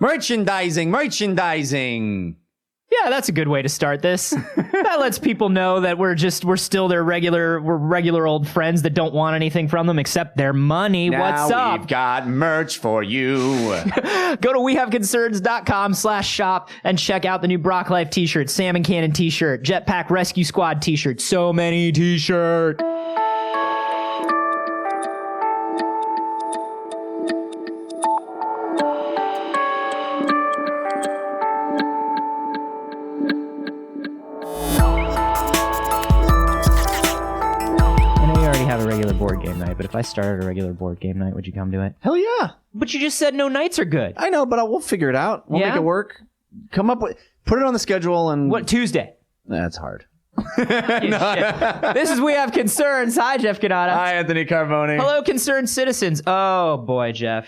Merchandising. Yeah, that's a good way to start this. That lets people know that we're still their regular old friends that don't want anything from them except their money. Now What's up? We've got merch for you. Go to wehaveconcerns.com/shop and check out the new Brock Life t-shirt, Salmon Cannon t-shirt, Jetpack Rescue Squad t-shirt, so many t-shirt. Board game night, but if I started a regular board game night, would you come to it? Hell yeah. But you just said no nights are good. I know, but we'll figure it out. We'll make it work. Come up with, put it on the schedule and... What, Tuesday? That's hard. This is We Have Concerns. Hi, Jeff Canada. Hi, Anthony Carboni. Hello, concerned citizens. Oh, boy, Jeff.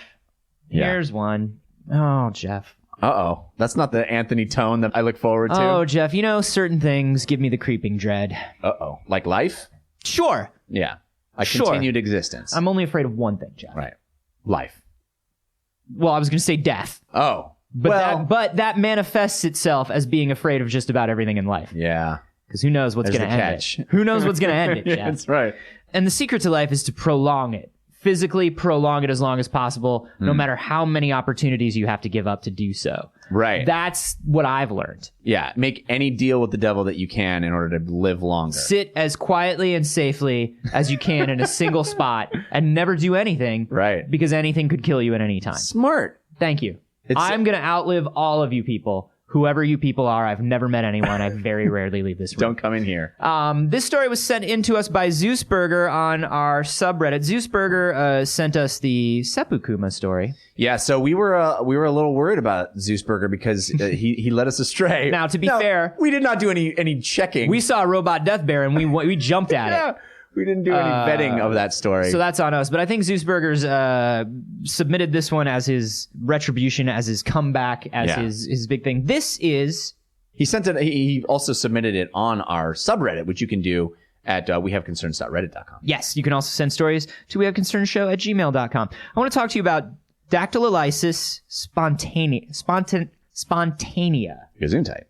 Here's one. Oh, Jeff. Uh-oh. That's not the Anthony tone that I look forward to. Oh, Jeff, you know, certain things give me the creeping dread. Uh-oh. Like life? Sure. Yeah. A continued existence. I'm only afraid of one thing, Jeff. Right. Life. Well, I was going to say death. Oh. But that manifests itself as being afraid of just about everything in life. Yeah. Because who knows what's going to end it? Who knows what's going to end it, Jeff? That's right. And the secret to life is to prolong it. Physically prolong it as long as possible, no matter how many opportunities you have to give up to do so. Right. That's what I've learned. Yeah. Make any deal with the devil that you can in order to live longer. Sit as quietly and safely as you can in a single spot and never do anything. Right. Because anything could kill you at any time. Smart. Thank you. I'm going to outlive all of you people. Whoever you people are, I've never met anyone. I very rarely leave this room. Don't come in here. This story was sent in to us by Zeusburger on our subreddit. Zeusburger sent us the Seppuku story. Yeah, so we were a little worried about Zeusburger because he led us astray. Now, to be fair, we did not do any checking. We saw a robot death bear and we jumped at it. We didn't do any vetting of that story. So that's on us. But I think Zeusburger's submitted this one as his retribution, as his comeback, as his big thing. This is... He sent it. He also submitted it on our subreddit, which you can do at wehaveconcerns.reddit.com. Yes, you can also send stories to wehaveconcernshow@gmail.com. I want to talk to you about dactylolysis spontanea. Gesundheit.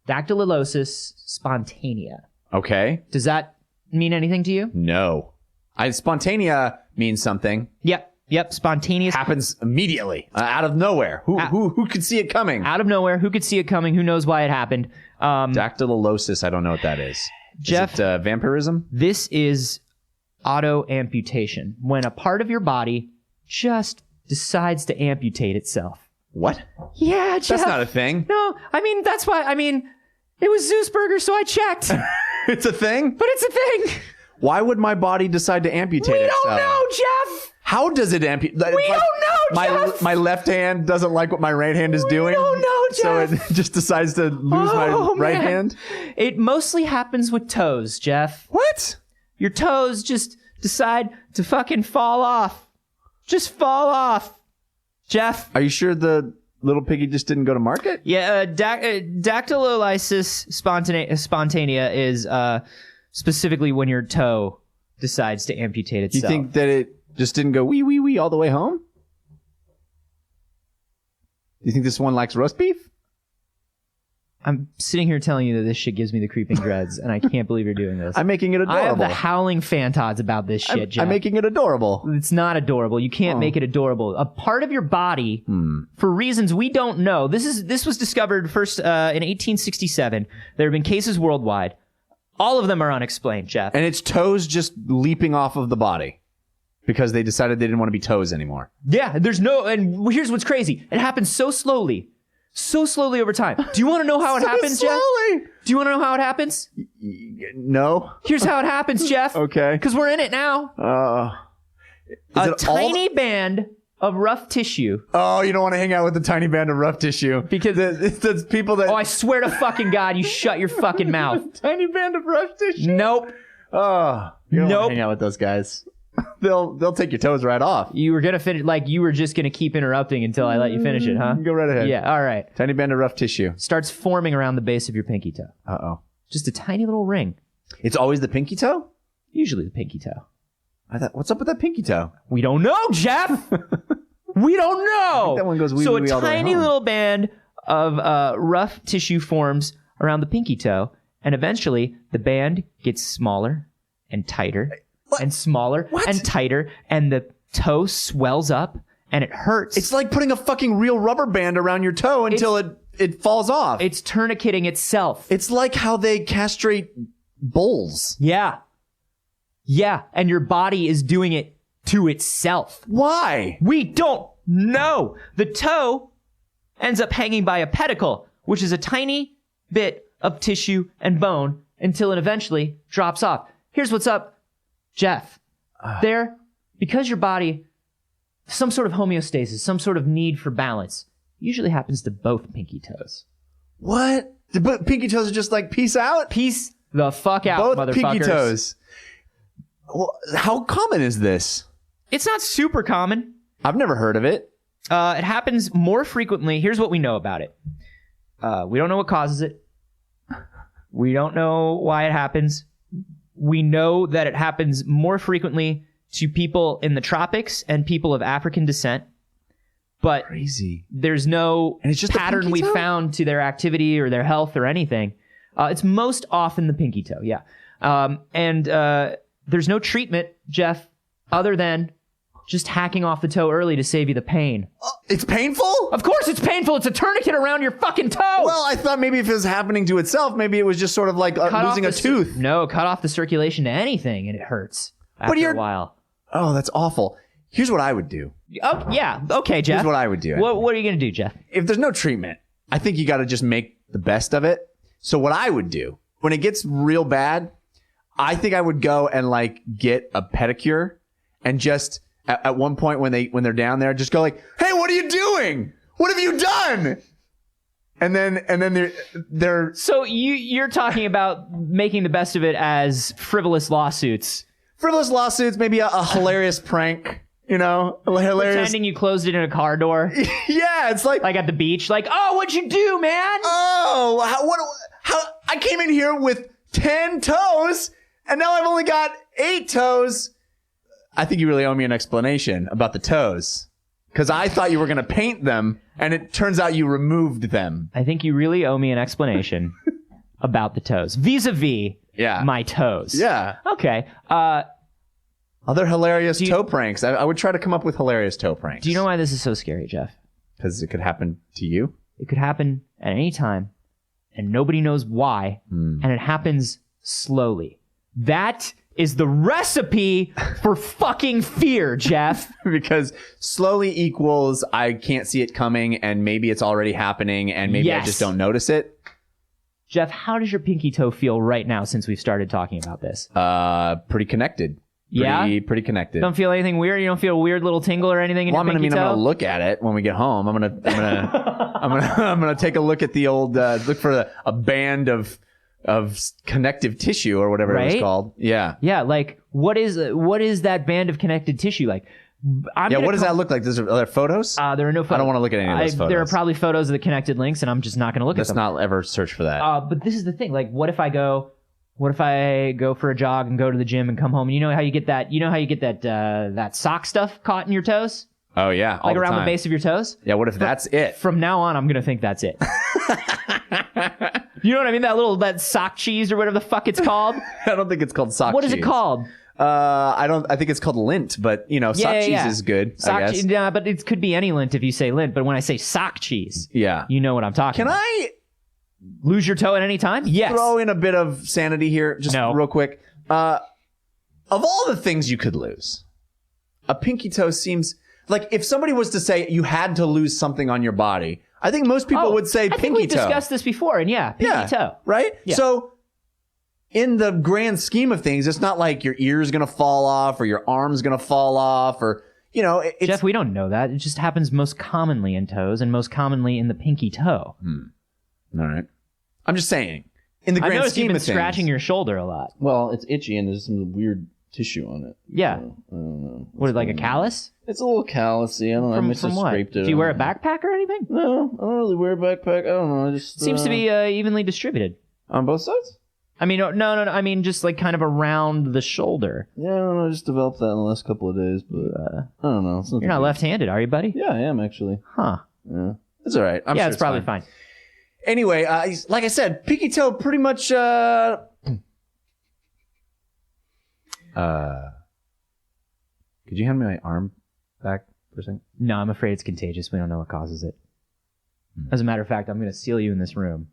Dactylolysis spontanea. Okay. Does that mean anything to you? No. Spontanea means something. Yep. Spontaneous happens immediately, out of nowhere. Who could see it coming? Out of nowhere. Who could see it coming? Who knows why it happened? Dactylolysis. I don't know what that is. Jeff, is it vampirism? This is auto-amputation. When a part of your body just decides to amputate itself. What? Yeah, Jeff. That's not a thing. No, that's why. It was Zeusburger, so I checked. It's a thing? But it's a thing. Why would my body decide to amputate itself? We don't know, Jeff. How does it amputate? We don't know, Jeff. My left hand doesn't like what my right hand is doing. We don't know, Jeff. So it just decides to lose my right hand? It mostly happens with toes, Jeff. What? Your toes just decide to fucking fall off. Just fall off. Jeff. Are you sure the little piggy just didn't go to market? Yeah, dactylolysis spontanea is specifically when your toe decides to amputate itself. You think that it just didn't go wee, wee, wee all the way home? Do you think this one likes roast beef? I'm sitting here telling you that this shit gives me the creeping dreads, and I can't believe you're doing this. I'm making it adorable. I have the howling fantods about this shit, Jeff. I'm making it adorable. It's not adorable. You can't make it adorable. A part of your body, for reasons we don't know. This was discovered first in 1867. There have been cases worldwide. All of them are unexplained, Jeff. And it's toes just leaping off of the body because they decided they didn't want to be toes anymore. Yeah, and here's what's crazy. It happens so slowly over time. Do you want to know how it happens, Jeff? Do you want to know how it happens? No. Here's how it happens, Jeff. Okay. Because we're in it now. A tiny band of rough tissue. Oh, you don't want to hang out with a tiny band of rough tissue. Because it's people that... Oh, I swear to fucking God, you shut your fucking mouth. Tiny band of rough tissue? Nope. Oh, you don't want to hang out with those guys. They'll take your toes right off. You were going to finish, you were just going to keep interrupting until I let you finish it, huh? Go right ahead. Yeah, all right. Tiny band of rough tissue. Starts forming around the base of your pinky toe. Uh-oh. Just a tiny little ring. It's always the pinky toe? Usually the pinky toe. What's up with that pinky toe? We don't know, Jeff! We don't know. that one goes wee, so wee, a all the way tiny home. little band of rough tissue forms around the pinky toe, and eventually the band gets smaller and tighter and smaller and tighter, and the toe swells up and it hurts. It's like putting a fucking real rubber band around your toe until it falls off. It's tourniqueting itself. It's like how they castrate bulls. Yeah. Yeah, and your body is doing it to itself. Why? We don't know. The toe ends up hanging by a pedicle, which is a tiny bit of tissue and bone until it eventually drops off. Here's what's up, Jeff. Because your body, some sort of homeostasis, some sort of need for balance, usually happens to both pinky toes. What? But pinky toes are just like, peace out? Peace the fuck out, Both motherfuckers. pinky toes. Well, how common is this? It's not super common. I've never heard of it. It happens more frequently. Here's what we know about it. We don't know what causes it. We don't know why it happens. We know that it happens more frequently to people in the tropics and people of African descent. But Crazy. There's no And it's just the pattern pinky we toe? found to their activity or their health or anything. It's most often the pinky toe, yeah. And there's no treatment, Jeff, other than just hacking off the toe early to save you the pain. It's painful? Of course it's painful. It's a tourniquet around your fucking toe. Well, I thought maybe if it was happening to itself, maybe it was just sort of like losing a tooth. No, cut off the circulation to anything and it hurts after a while. Oh, that's awful. Here's what I would do. Oh, yeah. Okay, Jeff. Here's what I would do. What are you going to do, Jeff? If there's no treatment, I think you got to just make the best of it. So what I would do when it gets real bad, I think I would go and like get a pedicure and just at one point when they're down there, just go like, "Hey, what are you doing? What have you done?" And then they're So you're talking about making the best of it as frivolous lawsuits. Frivolous lawsuits, maybe a hilarious prank, you know, hilarious. Pretending you closed it in a car door. Yeah, it's like Like at the beach. Like, oh, what'd you do, man? how I came in here with 10 toes and now I've only got 8 toes. I think you really owe me an explanation about the toes because I thought you were going to paint them and it turns out you removed them. I think you really owe me an explanation about the toes. Vis-a-vis my toes. Yeah. Okay. Other hilarious toe pranks. I would try to come up with hilarious toe pranks. Do you know why this is so scary, Jeff? Because it could happen to you. It could happen at any time, and nobody knows why, and it happens slowly. That is the recipe for fucking fear, Jeff. Because slowly equals I can't see it coming, and maybe it's already happening, and maybe I just don't notice it. Jeff, how does your pinky toe feel right now since we've started talking about this? Pretty connected. Pretty connected. Don't feel anything weird? You don't feel a weird little tingle or anything in your pinky toe? I'm gonna look at it when we get home. I'm gonna take a look at the old look for a band of connective tissue or whatever it was called. Yeah. Yeah. Like what is that band of connected tissue like? What does that look like? Are there photos? There are no photos. I don't want to look at any of those photos. There are probably photos of the connected links, and I'm just not going to look at them. Let's not ever search for that. But this is the thing. Like, what if I go for a jog and go to the gym and come home? And you know how you get that? That sock stuff caught in your toes? Oh yeah, like around the base of your toes. Yeah. What if that's it? From now on, I'm going to think that's it. You know what I mean? That sock cheese or whatever the fuck it's called. I don't think it's called sock cheese. What is it called? I think it's called lint, but sock cheese is good. Sock I guess. cheese, yeah, but it could be any lint if you say lint. But when I say sock cheese, you know what I'm talking about. Can I lose your toe at any time? Yes. Throw in a bit of sanity here, just real quick. Of all the things you could lose, a pinky toe seems like if somebody was to say you had to lose something on your body, I think most people would say pinky toe. I think we've discussed this before, and pinky toe. Right? Yeah. So in the grand scheme of things, it's not like your ear's going to fall off or your arm's going to fall off or, Jeff, we don't know that. It just happens most commonly in toes and most commonly in the pinky toe. All right. I'm just saying. In the grand scheme of things. You've been scratching your shoulder a lot. Well, it's itchy and there's some weird tissue on it. Yeah. So, I don't know. What, like a callus? It's a little callousy. I don't know. I must have scraped it. Do you wear a backpack or anything? No, I don't really wear a backpack. I don't know. It just seems to be evenly distributed. On both sides? I mean, no. I mean, just like kind of around the shoulder. Yeah, I don't know. I just developed that in the last couple of days, but I don't know. You're not left-handed, are you, buddy? Yeah, I am actually. Huh. Yeah. It's all right. I'm sure it's probably fine. Anyway, like I said, pinky toe pretty much. Could you hand me my arm back for a second? No, I'm afraid it's contagious. We don't know what causes it. As a matter of fact, I'm going to seal you in this room,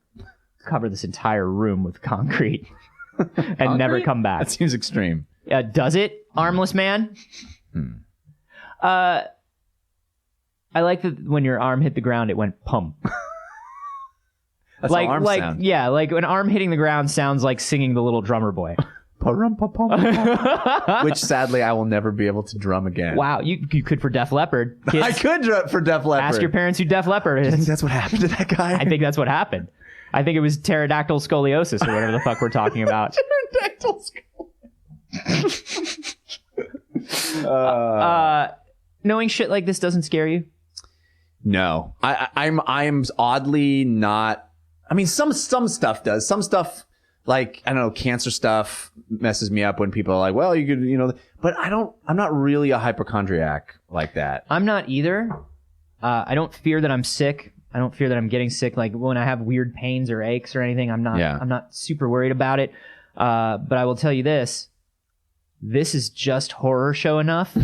cover this entire room with concrete, and never come back. That seems extreme. Does it, armless man? I like that when your arm hit the ground, it went pum. That's like, how arms sound. Yeah, like an arm hitting the ground sounds like singing the Little Drummer Boy. Which sadly I will never be able to drum again. Wow, you could for Def Leppard. Kids, I could drum for Def Leppard. ask your parents who Def Leppard I think is. that's what happened to that guy. I think that's what happened. I think it was pterodactyl scoliosis or whatever the fuck we're talking about. Pterodactyl Knowing shit like this doesn't scare you? No, I'm oddly not. I mean, some stuff does. Some stuff, like, I don't know, cancer stuff messes me up when people are like, well, you could, but I'm not really a hypochondriac like that. I'm not either. I don't fear that I'm sick. I don't fear that I'm getting sick. Like when I have weird pains or aches or anything, I'm not super worried about it. But I will tell you this is just horror show enough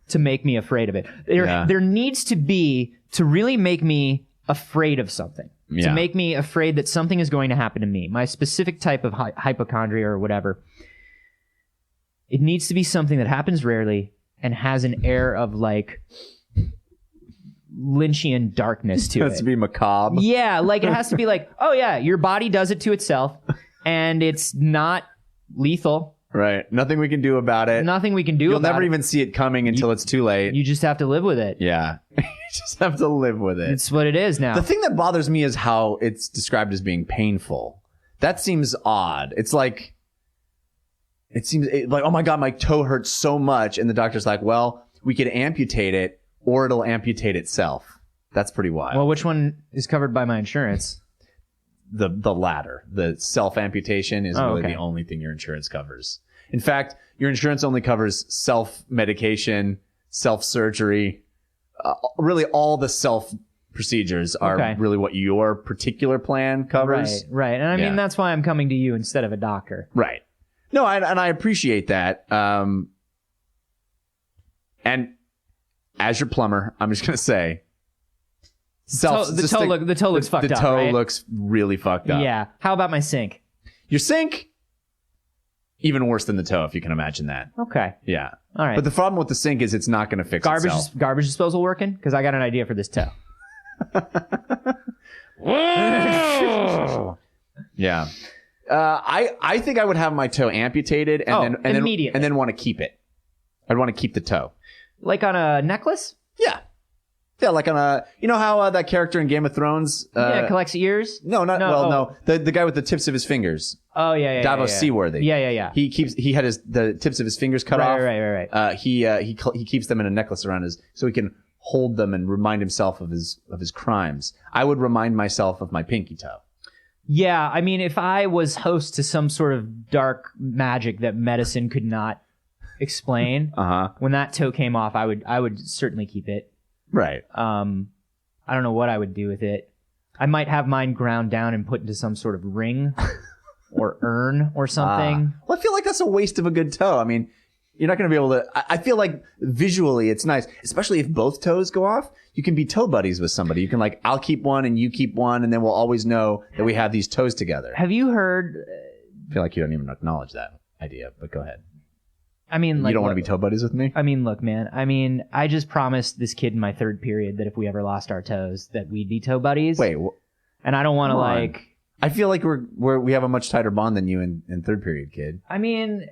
to make me afraid of it. There needs to be, to really make me afraid of something. To make me afraid that something is going to happen to me. My specific type of hypochondria or whatever. It needs to be something that happens rarely and has an air of like Lynchian darkness to it. It has to be macabre. Yeah, like it has to be like, oh yeah, your body does it to itself and it's not lethal. Right. Nothing we can do about it. Nothing we can do You'll about it. never even see it coming until it's too late. You just have to live with it. Yeah. You just have to live with it. It's what it is now. The thing that bothers me is how it's described as being painful. That seems odd. It's like, oh my God, my toe hurts so much. And the doctor's like, well, we could amputate it or it'll amputate itself. That's pretty wild. Well, which one is covered by my insurance? The latter. The self-amputation is really the only thing your insurance covers. In fact, your insurance only covers self-medication, self-surgery. Really, all the self-procedures are really what your particular plan covers. Right. And I mean, that's why I'm coming to you instead of a doctor. Right. No, and I appreciate that. And as your plumber, I'm just going to say, the toe looks fucked up. The toe right? looks really fucked up. Yeah. How about my sink? Your sink, even worse than the toe, if you can imagine that. Okay. Yeah. All right. But the problem with the sink is it's not going to fix itself. Garbage disposal working? Because I got an idea for this toe. Yeah. I think I would have my toe amputated and then want to keep it. I'd want to keep the toe. Like on a necklace? Yeah. Yeah, like on a, how that character in Game of Thrones collects ears? No. The guy with the tips of his fingers. Oh yeah. Davos Seaworthy. Yeah. He had the tips of his fingers cut off. Right. He keeps them in a necklace around so he can hold them and remind himself of his crimes. I would remind myself of my pinky toe. Yeah, I mean, if I was host to some sort of dark magic that medicine could not explain, when that toe came off, I would certainly keep it. Right. I don't know what I would do with it. I might have mine ground down and put into some sort of ring or urn or something. Well, I feel like that's a waste of a good toe. I mean, you're not going to be able to... I feel like visually it's nice, especially if both toes go off. You can be toe buddies with somebody. You can I'll keep one and you keep one, and then we'll always know that we have these toes together. Have you heard... I feel like you don't even acknowledge that idea, but go ahead. I mean, you don't want to be toe buddies with me? I mean, look, man. I just promised this kid in my third period that if we ever lost our toes, that we'd be toe buddies. Wait, and I don't want to I feel like we have a much tighter bond than you in third period, kid. I mean,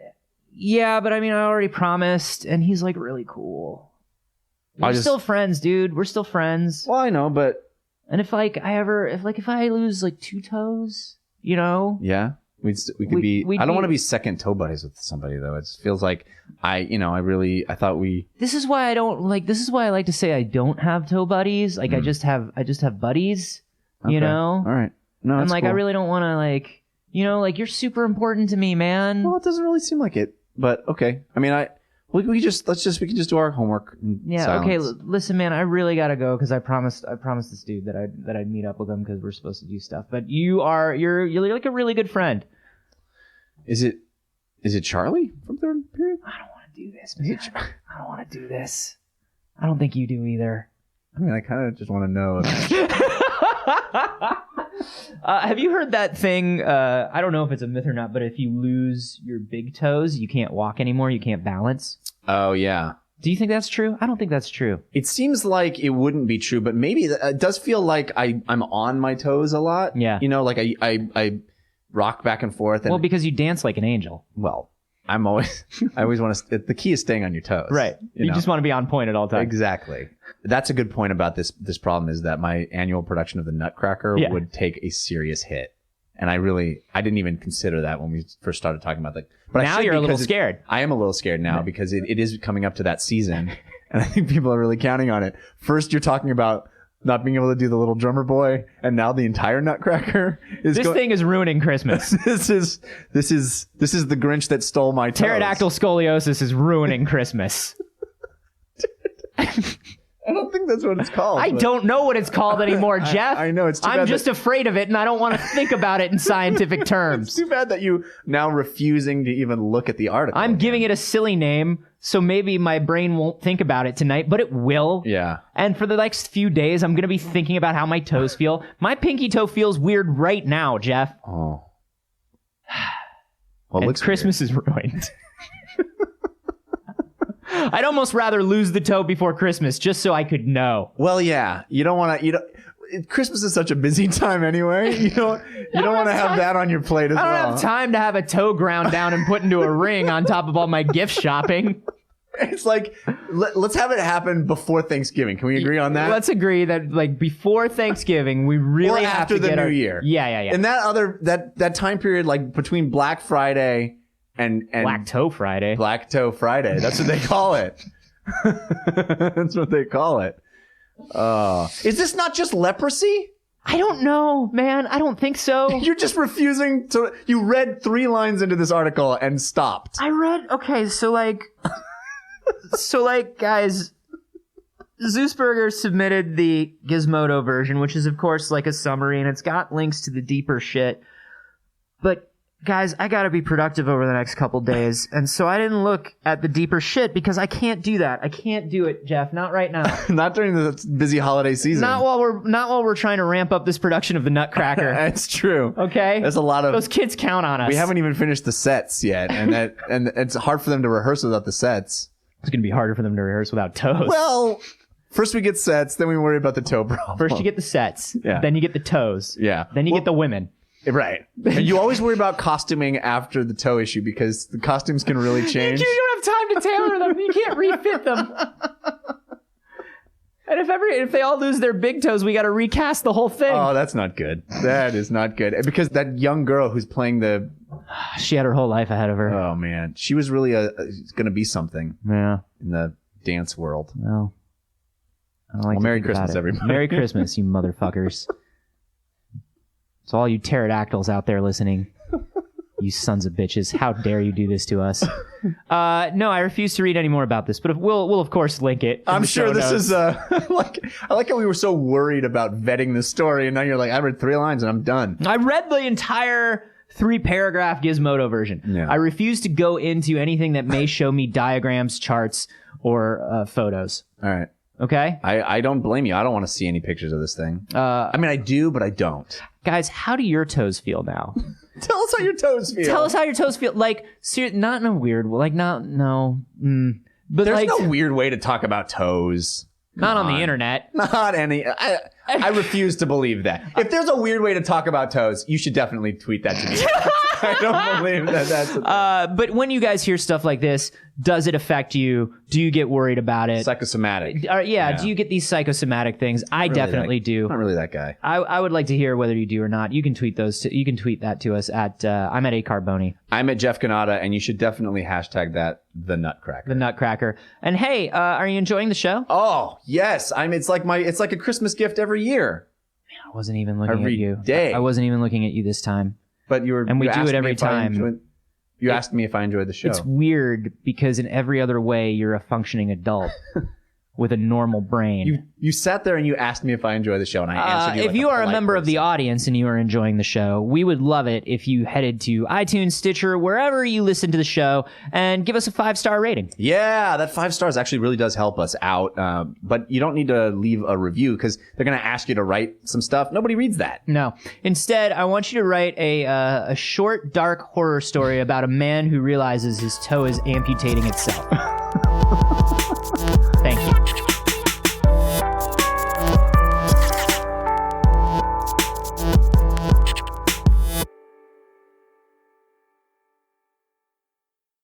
yeah, but I already promised, and he's really cool. We're still friends, dude. We're still friends. Well, I know, but and if I lose 2 toes, yeah. We could be. I don't want to be second toe buddies with somebody though. It feels like I thought we. This is why I don't like. This is why I like to say I don't have toe buddies. I just have buddies. Okay. All right. No, and cool. I really don't want to You know, like, you're super important to me, man. Well, it doesn't really seem like it, but okay. I mean, we can just do our homework. Yeah. Okay. Listen, man, I really gotta go because I promised this dude that I'd meet up with him because we're supposed to do stuff. But you're like a really good friend. Is it Charlie from Third Period? I don't want to do this, man. I don't want to do this. I don't think you do either. I mean, I kind of just want to know. Have you heard that thing? I don't know if it's a myth or not, but if you lose your big toes, you can't walk anymore. You can't balance. Oh, yeah. Do you think that's true? I don't think that's true. It seems like it wouldn't be true, but maybe it does feel like I'm on my toes a lot. Yeah. You know, like I rock back and forth. And, well, because you dance like an angel. Well, I always want to, the key is staying on your toes. Right. You just want to be on point at all times. Exactly. That's a good point about this problem is that my annual production of the Nutcracker would take a serious hit. And I didn't even consider that when we first started talking about that. But now you're a little scared. I am a little scared now because it is coming up to that season. And I think people are really counting on it. First, you're talking about not being able to do the little drummer boy, and now the entire Nutcracker is. This thing is ruining Christmas. This is the Grinch that stole my toes. Pterodactyl scoliosis is ruining Christmas. I don't think that's what it's called. I don't know what it's called anymore, Jeff. I know, it's too I'm bad just afraid of it, and I don't want to think about it in scientific terms. It's too bad that you now refusing to even look at the article. I'm giving it a silly name, so maybe my brain won't think about it tonight, but it will. Yeah. And for the next few days, I'm going to be thinking about how my toes feel. My pinky toe feels weird right now, Jeff. Oh. Well, and Christmas is ruined. I'd almost rather lose the toe before Christmas just so I could know. Well, yeah. You don't want to. Christmas is such a busy time anyway. You don't want to have that on your plate as well. I don't have time to have a toe ground down and put into a ring on top of all my gift shopping. It's like, let's have it happen before Thanksgiving. Can we agree on that? Let's agree that like before Thanksgiving, we really have to get after the New Year. Yeah. And that time period, like between Black Friday and Black Toe Friday. Black Toe Friday. That's what they call it. That's what they call it. Is this not just leprosy? I don't know, man. I don't think so. You're just refusing to. You read 3 lines into this article and stopped. Okay, so guys, Zeusberger submitted the Gizmodo version, which is of course like a summary, and it's got links to the deeper shit. But guys, I gotta be productive over the next couple days, and so I didn't look at the deeper shit because I can't do that. I can't do it, Jeff. Not right now. Not during the busy holiday season. Not while we're trying to ramp up this production of the Nutcracker. That's true. Okay, there's a lot of those kids count on us. We haven't even finished the sets yet, and it's hard for them to rehearse without the sets. It's gonna be harder for them to rehearse without toes. Well, first we get sets, then we worry about the toe problem. First you get the sets, then you get the toes, yeah, then you get the women. Right. And you always worry about costuming after the toe issue because the costumes can really change. You don't have time to tailor them. You can't refit them. And if they all lose their big toes, we got to recast the whole thing. Oh, that's not good. That is not good. Because that young girl who's playing she had her whole life ahead of her. Oh, man. She was really going to be something. Yeah. In the dance world. Well, I don't like Merry Christmas, everybody. Merry Christmas, you motherfuckers. So all you pterodactyls out there listening, you sons of bitches, how dare you do this to us? No, I refuse to read any more about this, but we'll of course link it. I'm sure this is I like how we were so worried about vetting the story, and now you're like, I read 3 lines and I'm done. I read the entire 3-paragraph Gizmodo version. Yeah. I refuse to go into anything that may show me diagrams, charts, or photos. All right. Okay? I don't blame you. I don't want to see any pictures of this thing. I mean, I do, but I don't. Guys, how do your toes feel now? Tell us how your toes feel. Tell us how your toes feel. Like, not in a weird way. Like, no. But there's like, no weird way to talk about toes. Not on the internet. Not any. I refuse to believe that. If there's a weird way to talk about toes, you should definitely tweet that to me. I don't believe that that's a thing. But when you guys hear stuff like this, does it affect you? Do you get worried about it? Psychosomatic. Yeah. Do you get these psychosomatic things? I definitely do. I'm not really that guy. I would like to hear whether you do or not. You can tweet those. You can tweet that to us at I'm at acarboni. I'm at Jeff Canada, and you should definitely hashtag that the Nutcracker. The Nutcracker. And hey, are you enjoying the show? Oh yes, it's like a Christmas gift every year. Man, I wasn't even looking every at you. day. I wasn't even looking at you this time. But And we do it every time. You asked me if I enjoyed the show. It's weird because in every other way, you're a functioning adult with a normal brain. You sat there and you asked me if I enjoy the show, and I answered you. If you are a member of the audience and you are enjoying the show, we would love it if you headed to iTunes, Stitcher, wherever you listen to the show, and give us a 5-star rating. Yeah, that 5 stars actually really does help us out. But you don't need to leave a review because they're going to ask you to write some stuff. Nobody reads that. No. Instead, I want you to write a short, dark horror story about a man who realizes his toe is amputating itself.